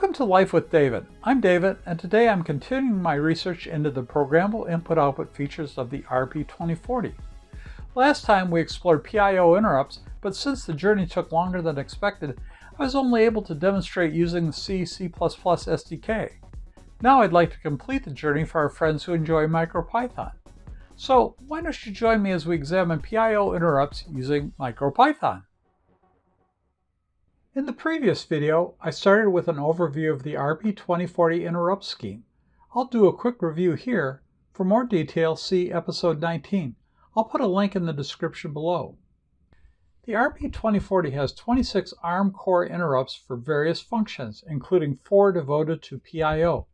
Welcome to Life with David. I'm David, and today I'm continuing my research into the programmable input-output features of the RP2040. Last time we explored PIO interrupts, but since the journey took longer than expected, I was only able to demonstrate using the C++ SDK. Now I'd like to complete the journey for our friends who enjoy MicroPython. So why don't you join me as we examine PIO interrupts using MicroPython? In the previous video, I started with an overview of the RP2040 interrupt scheme. I'll do a quick review here. For more details, see episode 19. I'll put a link in the description below. The RP2040 has 26 ARM core interrupts for various functions, including 4 devoted to PIO.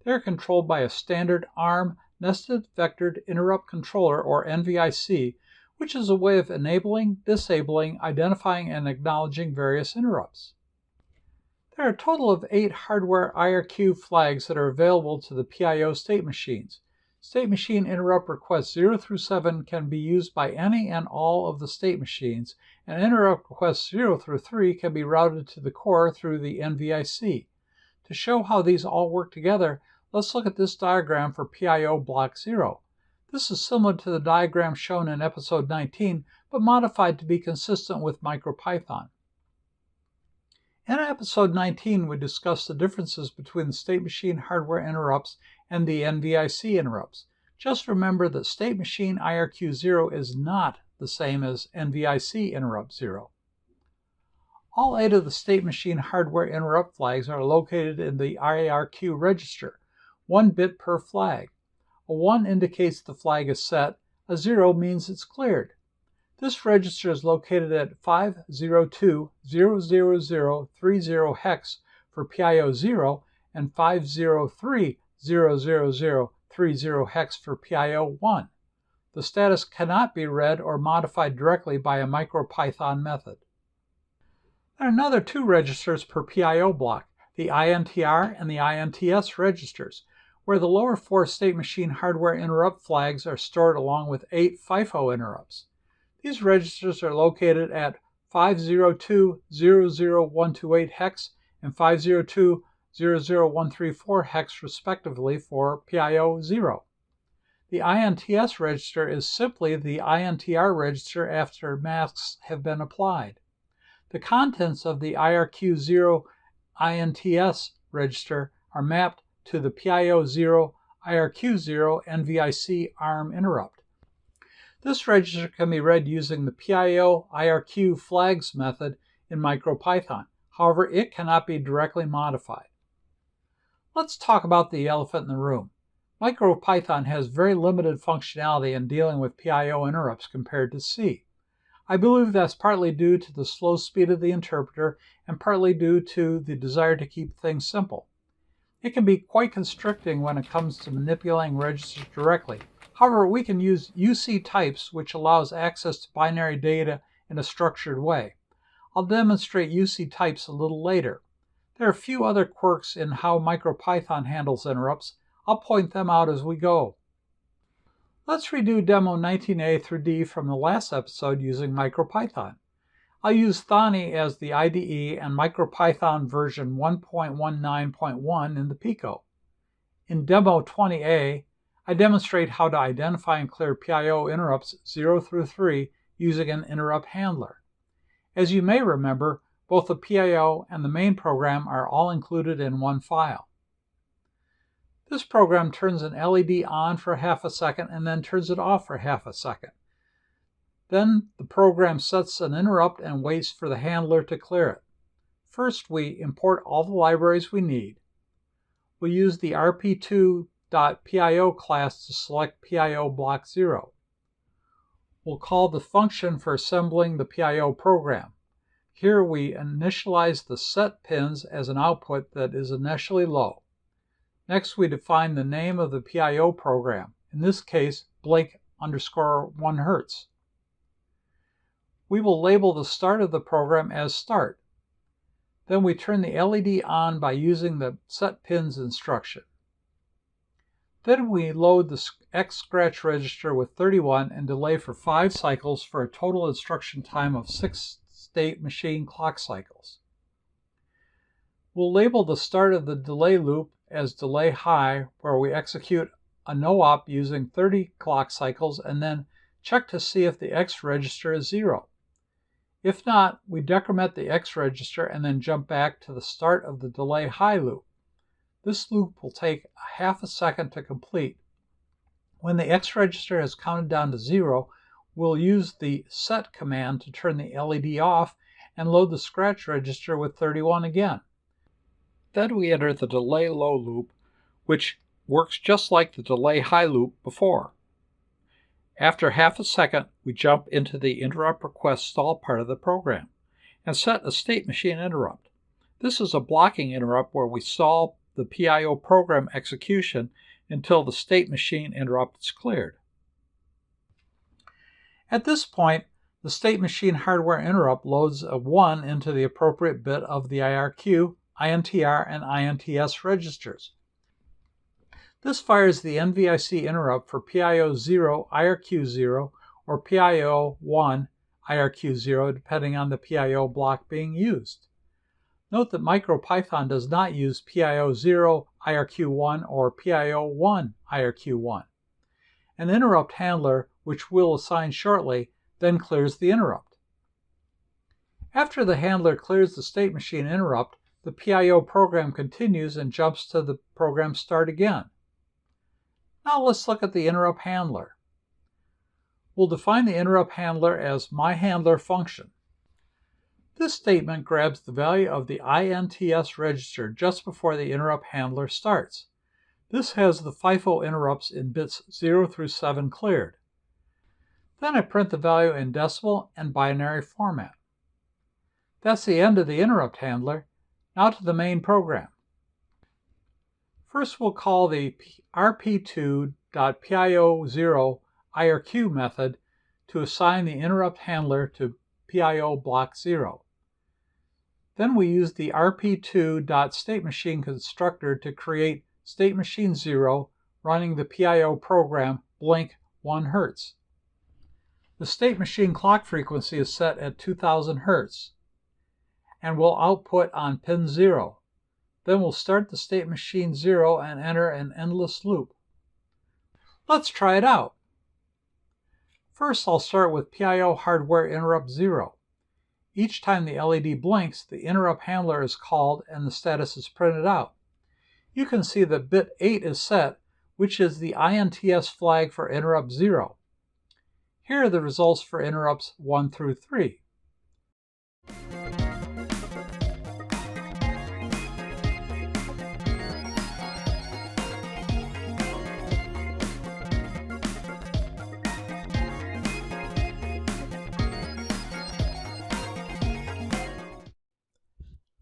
They are controlled by a standard ARM Nested Vectored Interrupt Controller, or NVIC, which is a way of enabling, disabling, identifying, and acknowledging various interrupts. There are a total of 8 hardware IRQ flags that are available to the PIO state machines. State machine interrupt requests 0 through 7 can be used by any and all of the state machines, and interrupt requests 0 through 3 can be routed to the core through the NVIC. To show how these all work together, let's look at this diagram for PIO Block 0. This is similar to the diagram shown in episode 19, but modified to be consistent with MicroPython. In episode 19, we discussed the differences between the state machine hardware interrupts and the NVIC interrupts. Just remember that state machine IRQ 0 is not the same as NVIC interrupt 0. All 8 of the state machine hardware interrupt flags are located in the IRQ register, 1 bit per flag. A 1 indicates the flag is set, a 0 means it's cleared. This register is located at 502.00030 hex for PIO 0 and 503.00030 hex for PIO 1. The status cannot be read or modified directly by a MicroPython method. There are another 2 registers per PIO block, the INTR and the INTS registers, where the lower 4 state machine hardware interrupt flags are stored along with 8 FIFO interrupts. These registers are located at 502.00128 hex and 502.00134 hex respectively for PIO 0. The INTS register is simply the INTR register after masks have been applied. The contents of the IRQ 0 INTS register are mapped to the PIO 0 IRQ 0 NVIC ARM interrupt. This register can be read using the PIO IRQ flags method in MicroPython. However, it cannot be directly modified. Let's talk about the elephant in the room. MicroPython has very limited functionality in dealing with PIO interrupts compared to C. I believe that's partly due to the slow speed of the interpreter and partly due to the desire to keep things simple. It can be quite constricting when it comes to manipulating registers directly. However, we can use UC types, which allows access to binary data in a structured way. I'll demonstrate UC types a little later. There are a few other quirks in how MicroPython handles interrupts. I'll point them out as we go. Let's redo demo 19A through D from the last episode using MicroPython. I'll use Thani as the IDE and MicroPython version 1.19.1 in the Pico. In demo 20A, I demonstrate how to identify and clear PIO interrupts 0 through 3 using an interrupt handler. As you may remember, both the PIO and the main program are all included in one file. This program turns an LED on for half a second and then turns it off for half a second. Then the program sets an interrupt and waits for the handler to clear it. First, we import all the libraries we need. We'll use the RP2.PIO class to select PIO Block 0. We'll call the function for assembling the PIO program. Here we initialize the set pins as an output that is initially low. Next, we define the name of the PIO program, in this case, blink_1 Hz. We will label the start of the program as start. Then we turn the LED on by using the set pins instruction. Then we load the X scratch register with 31 and delay for 5 cycles for a total instruction time of 6 state machine clock cycles. We'll label the start of the delay loop as delay high, where we execute a no-op using 30 clock cycles and then check to see if the X register is 0. If not, we decrement the X register and then jump back to the start of the delay high loop. This loop will take half a second to complete. When the X register has counted down to 0, we'll use the set command to turn the LED off and load the scratch register with 31 again. Then we enter the delay low loop, which works just like the delay high loop before. After half a second, we jump into the interrupt request stall part of the program and set a state machine interrupt. This is a blocking interrupt where we stall the PIO program execution until the state machine interrupt is cleared. At this point, the state machine hardware interrupt loads a 1 into the appropriate bit of the IRQ, INTR, and INTS registers. This fires the NVIC interrupt for PIO 0 IRQ 0 or PIO 1 IRQ 0 depending on the PIO block being used. Note that MicroPython does not use PIO 0 IRQ 1 or PIO 1 IRQ 1. An interrupt handler, which we'll assign shortly, then clears the interrupt. After the handler clears the state machine interrupt, the PIO program continues and jumps to the program start again. Now let's look at the interrupt handler. We'll define the interrupt handler as myHandler function. This statement grabs the value of the INTS register just before the interrupt handler starts. This has the FIFO interrupts in bits 0 through 7 cleared. Then I print the value in decimal and binary format. That's the end of the interrupt handler. Now to the main program. First, we'll call the RP2.PIO0 IRQ method to assign the interrupt handler to PIO Block 0. Then we use the RP2.StateMachine constructor to create StateMachine 0 running the PIO program blink 1 Hz. The StateMachine clock frequency is set at 2000 Hz and will output on pin 0. Then we'll start the StateMachine 0 and enter an endless loop. Let's try it out. First, I'll start with PIO hardware interrupt 0. Each time the LED blinks, the interrupt handler is called and the status is printed out. You can see that bit 8 is set, which is the INTS flag for interrupt 0. Here are the results for interrupts 1 through 3.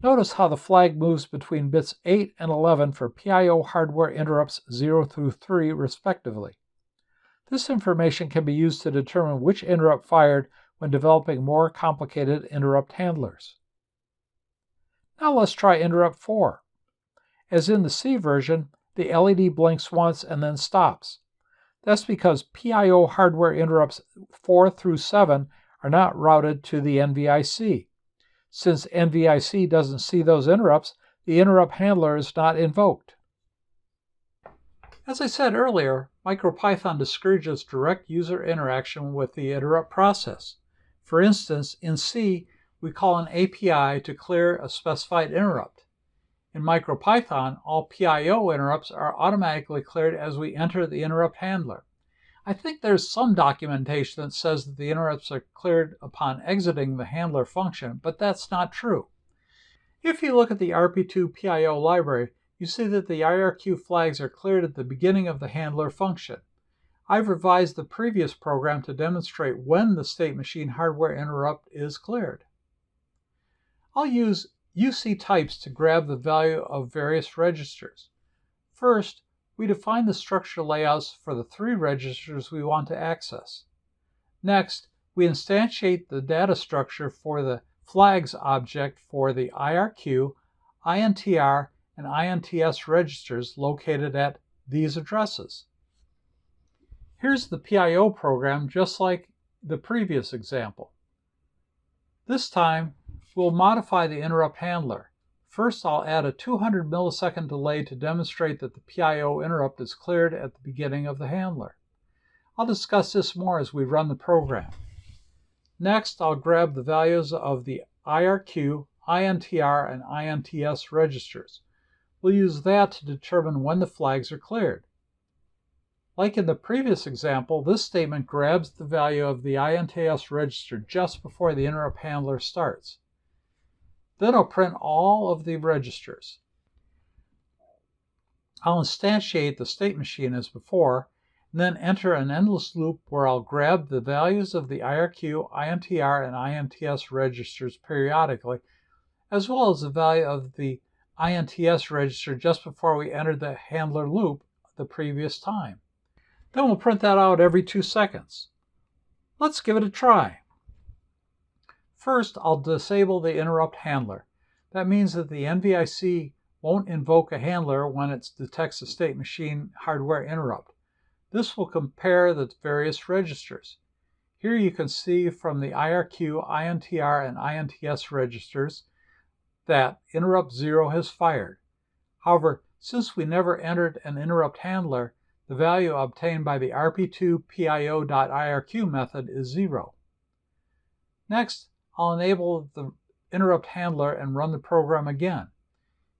Notice how the flag moves between bits 8 and 11 for PIO hardware interrupts 0 through 3 respectively. This information can be used to determine which interrupt fired when developing more complicated interrupt handlers. Now let's try interrupt 4. As in the C version, the LED blinks once and then stops. That's because PIO hardware interrupts 4 through 7 are not routed to the NVIC. Since NVIC doesn't see those interrupts, the interrupt handler is not invoked. As I said earlier, MicroPython discourages direct user interaction with the interrupt process. For instance, in C, we call an API to clear a specified interrupt. In MicroPython, all PIO interrupts are automatically cleared as we enter the interrupt handler. I think there's some documentation that says that the interrupts are cleared upon exiting the handler function, but that's not true. If you look at the RP2 PIO library, you see that the IRQ flags are cleared at the beginning of the handler function. I've revised the previous program to demonstrate when the state machine hardware interrupt is cleared. I'll use UC types to grab the value of various registers. First, we define the structure layouts for the 3 registers we want to access. Next, we instantiate the data structure for the flags object for the IRQ, INTR, and INTS registers located at these addresses. Here's the PIO program just like the previous example. This time, we'll modify the interrupt handler. First, I'll add a 200 millisecond delay to demonstrate that the PIO interrupt is cleared at the beginning of the handler. I'll discuss this more as we run the program. Next, I'll grab the values of the IRQ, INTR, and INTS registers. We'll use that to determine when the flags are cleared. Like in the previous example, this statement grabs the value of the INTS register just before the interrupt handler starts. Then I'll print all of the registers. I'll instantiate the state machine as before, and then enter an endless loop where I'll grab the values of the IRQ, INTR, and INTS registers periodically, as well as the value of the INTS register just before we entered the handler loop the previous time. Then we'll print that out every 2 seconds. Let's give it a try. First, I'll disable the interrupt handler. That means that the NVIC won't invoke a handler when it detects a state machine hardware interrupt. This will compare the various registers. Here you can see from the IRQ, INTR, and INTS registers that interrupt 0 has fired. However, since we never entered an interrupt handler, the value obtained by the RP2 PIO.IRQ method is 0. Next, I'll enable the interrupt handler and run the program again.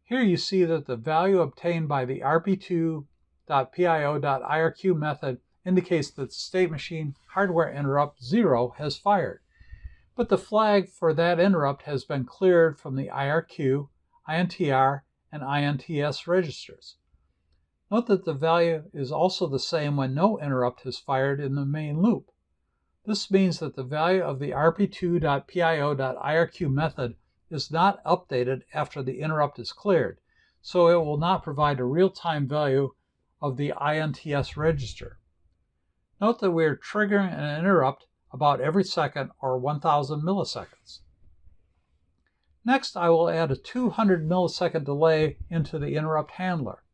Here you see that the value obtained by the RP2.PIO.IRQ method indicates that the state machine hardware interrupt 0 has fired, but the flag for that interrupt has been cleared from the IRQ, INTR, and INTS registers. Note that the value is also the same when no interrupt is fired in the main loop. This means that the value of the RP2.PIO.IRQ method is not updated after the interrupt is cleared, so it will not provide a real-time value of the INTS register. Note that we are triggering an interrupt about every second or 1,000 milliseconds. Next, I will add a 200 millisecond delay into the interrupt handler.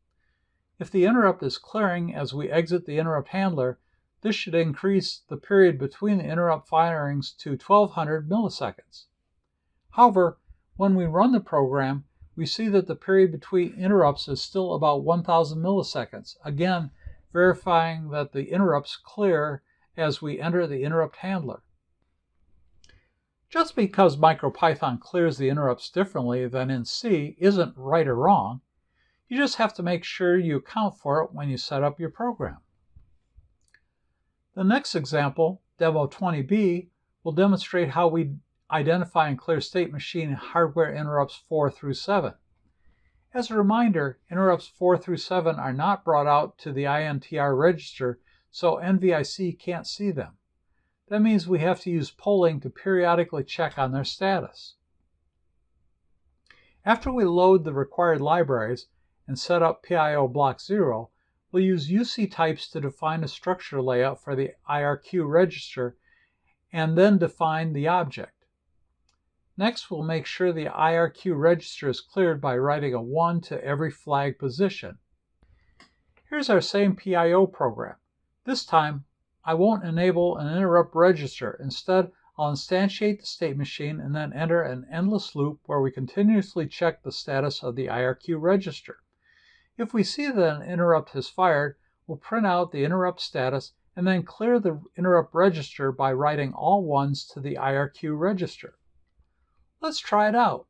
If the interrupt is clearing as we exit the interrupt handler, this should increase the period between the interrupt firings to 1,200 milliseconds. However, when we run the program, we see that the period between interrupts is still about 1,000 milliseconds, again verifying that the interrupts clear as we enter the interrupt handler. Just because MicroPython clears the interrupts differently than in C isn't right or wrong. You just have to make sure you account for it when you set up your program. The next example, Demo 20B, will demonstrate how we identify and clear state machine hardware interrupts 4 through 7. As a reminder, interrupts 4 through 7 are not brought out to the INTR register, so NVIC can't see them. That means we have to use polling to periodically check on their status. After we load the required libraries and set up PIO Block 0, we'll use UC types to define a structure layout for the IRQ register and then define the object. Next, we'll make sure the IRQ register is cleared by writing a 1 to every flag position. Here's our same PIO program. This time, I won't enable an interrupt register. Instead, I'll instantiate the state machine and then enter an endless loop where we continuously check the status of the IRQ register. If we see that an interrupt has fired, we'll print out the interrupt status and then clear the interrupt register by writing all 1s to the IRQ register. Let's try it out.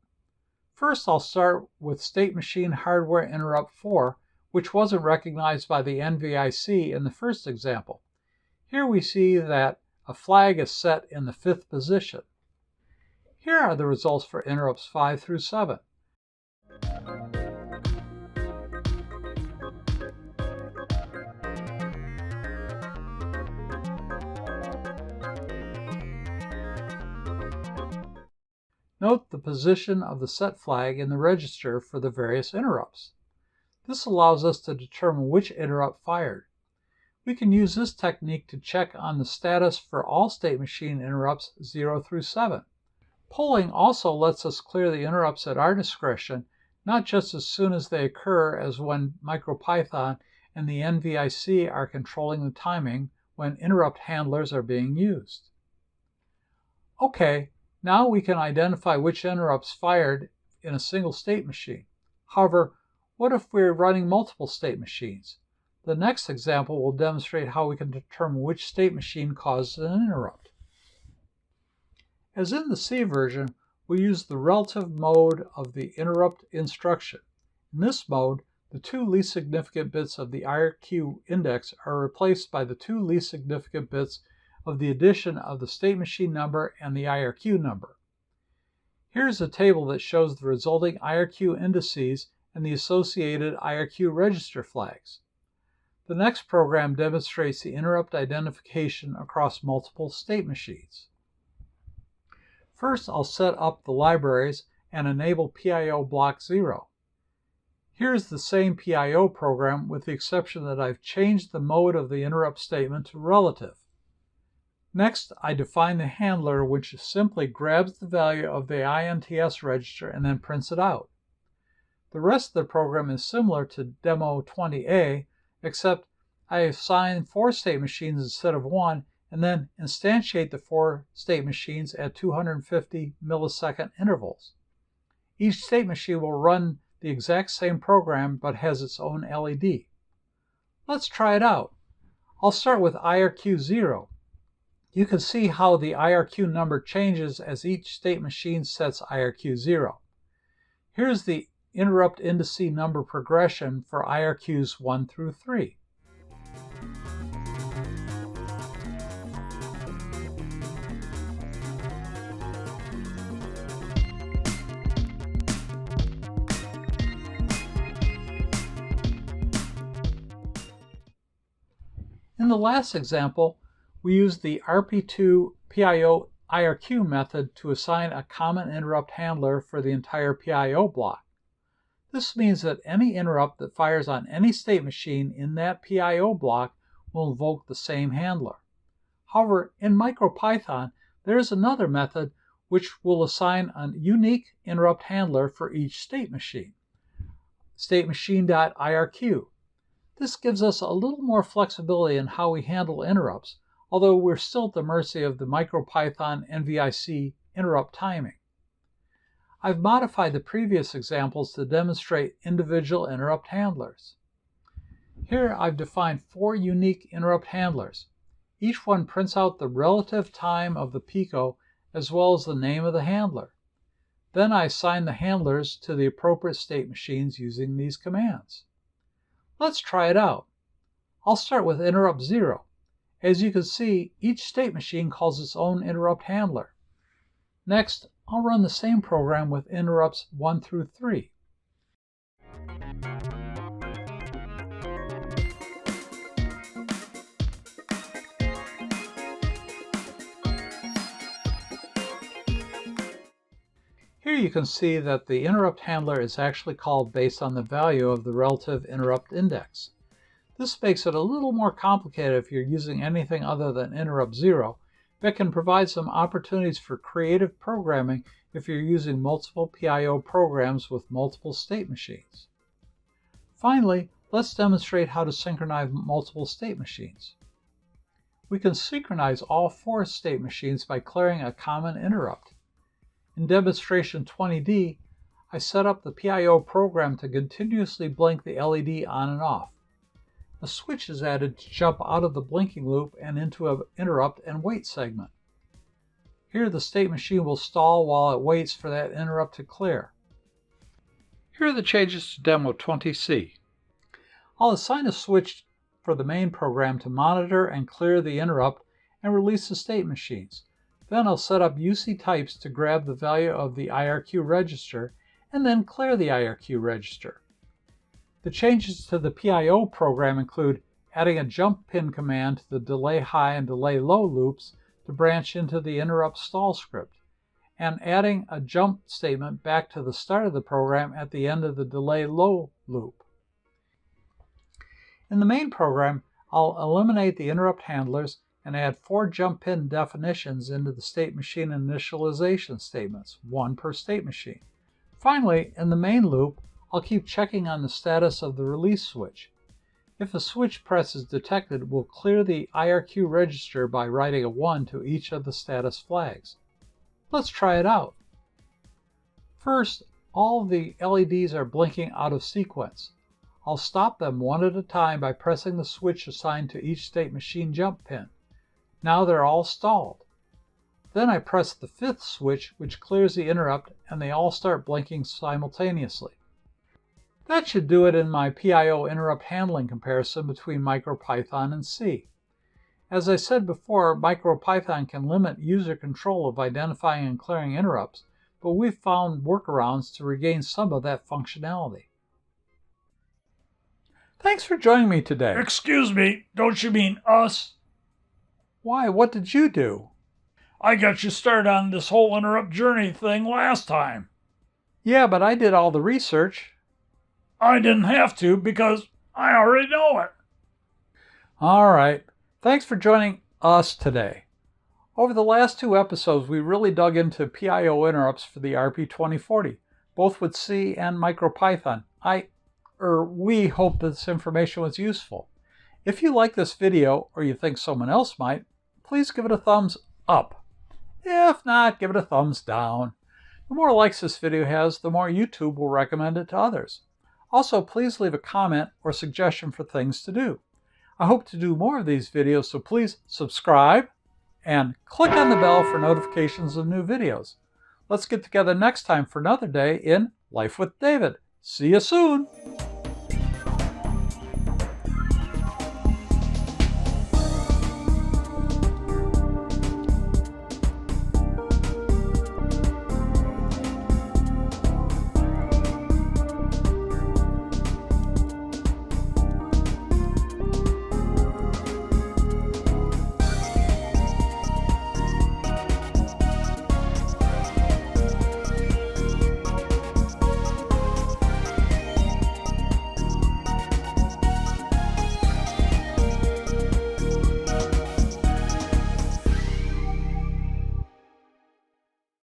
First, I'll start with state machine hardware interrupt 4, which wasn't recognized by the NVIC in the first example. Here we see that a flag is set in the 5th position. Here are the results for interrupts 5 through 7. Note the position of the set flag in the register for the various interrupts. This allows us to determine which interrupt fired. We can use this technique to check on the status for all state machine interrupts 0 through 7. Polling also lets us clear the interrupts at our discretion, not just as soon as they occur as when MicroPython and the NVIC are controlling the timing when interrupt handlers are being used. Okay, now we can identify which interrupts fired in a single state machine. However, what if we're running multiple state machines? The next example will demonstrate how we can determine which state machine causes an interrupt. As in the C version, we use the relative mode of the interrupt instruction. In this mode, the two least significant bits of the IRQ index are replaced by the two least significant bits of the addition of the state machine number and the IRQ number. Here's a table that shows the resulting IRQ indices and the associated IRQ register flags. The next program demonstrates the interrupt identification across multiple state machines. First, I'll set up the libraries and enable PIO Block 0. Here's the same PIO program with the exception that I've changed the mode of the interrupt statement to relative. Next, I define the handler, which simply grabs the value of the INTS register and then prints it out. The rest of the program is similar to Demo 20A, except I assign 4 state machines instead of 1, and then instantiate the 4 state machines at 250 millisecond intervals. Each state machine will run the exact same program but has its own LED. Let's try it out. I'll start with IRQ 0. You can see how the IRQ number changes as each state machine sets IRQ 0. Here's the interrupt indice number progression for IRQs 1 through 3. In the last example, we used the RP2 PIO IRQ method to assign a common interrupt handler for the entire PIO block. This means that any interrupt that fires on any state machine in that PIO block will invoke the same handler. However, in MicroPython, there is another method which will assign a unique interrupt handler for each state machine, statemachine.irq. This gives us a little more flexibility in how we handle interrupts, although we're still at the mercy of the MicroPython NVIC interrupt timing. I've modified the previous examples to demonstrate individual interrupt handlers. Here I've defined 4 unique interrupt handlers. Each one prints out the relative time of the Pico as well as the name of the handler. Then I assign the handlers to the appropriate state machines using these commands. Let's try it out. I'll start with interrupt 0. As you can see, each state machine calls its own interrupt handler. Next, I'll run the same program with interrupts 1 through 3. Here you can see that the interrupt handler is actually called based on the value of the relative interrupt index. This makes it a little more complicated if you're using anything other than interrupt 0, but can provide some opportunities for creative programming if you're using multiple PIO programs with multiple state machines. Finally, let's demonstrate how to synchronize multiple state machines. We can synchronize all 4 state machines by clearing a common interrupt. In demonstration 20D, I set up the PIO program to continuously blink the LED on and off. A switch is added to jump out of the blinking loop and into an interrupt and wait segment. Here the state machine will stall while it waits for that interrupt to clear. Here are the changes to Demo 20C. I'll assign a switch for the main program to monitor and clear the interrupt and release the state machines. Then I'll set up UC types to grab the value of the IRQ register and then clear the IRQ register. The changes to the PIO program include adding a jump pin command to the delay high and delay low loops to branch into the interrupt stall script, and adding a jump statement back to the start of the program at the end of the delay low loop. In the main program, I'll eliminate the interrupt handlers and add 4 jump pin definitions into the state machine initialization statements, 1 per state machine. Finally, in the main loop, I'll keep checking on the status of the release switch. If a switch press is detected, we'll clear the IRQ register by writing a 1 to each of the status flags. Let's try it out. First, all the LEDs are blinking out of sequence. I'll stop them one at a time by pressing the switch assigned to each state machine jump pin. Now they're all stalled. Then I press the 5th switch, which clears the interrupt, and they all start blinking simultaneously. That should do it in my PIO interrupt handling comparison between MicroPython and C. As I said before, MicroPython can limit user control of identifying and clearing interrupts, but we've found workarounds to regain some of that functionality. Thanks for joining me today. Excuse me, don't you mean us? Why, what did you do? I got you started on this whole interrupt journey thing last time. Yeah, but I did all the research. I didn't have to because I already know it. All right. Thanks for joining us today. Over the last 2 episodes, we really dug into PIO interrupts for the RP2040, both with C and MicroPython. We hope this information was useful. If you like this video, or you think someone else might, please give it a thumbs up. If not, give it a thumbs down. The more likes this video has, the more YouTube will recommend it to others. Also, please leave a comment or suggestion for things to do. I hope to do more of these videos, so please subscribe and click on the bell for notifications of new videos. Let's get together next time for another day in Life with David. See you soon!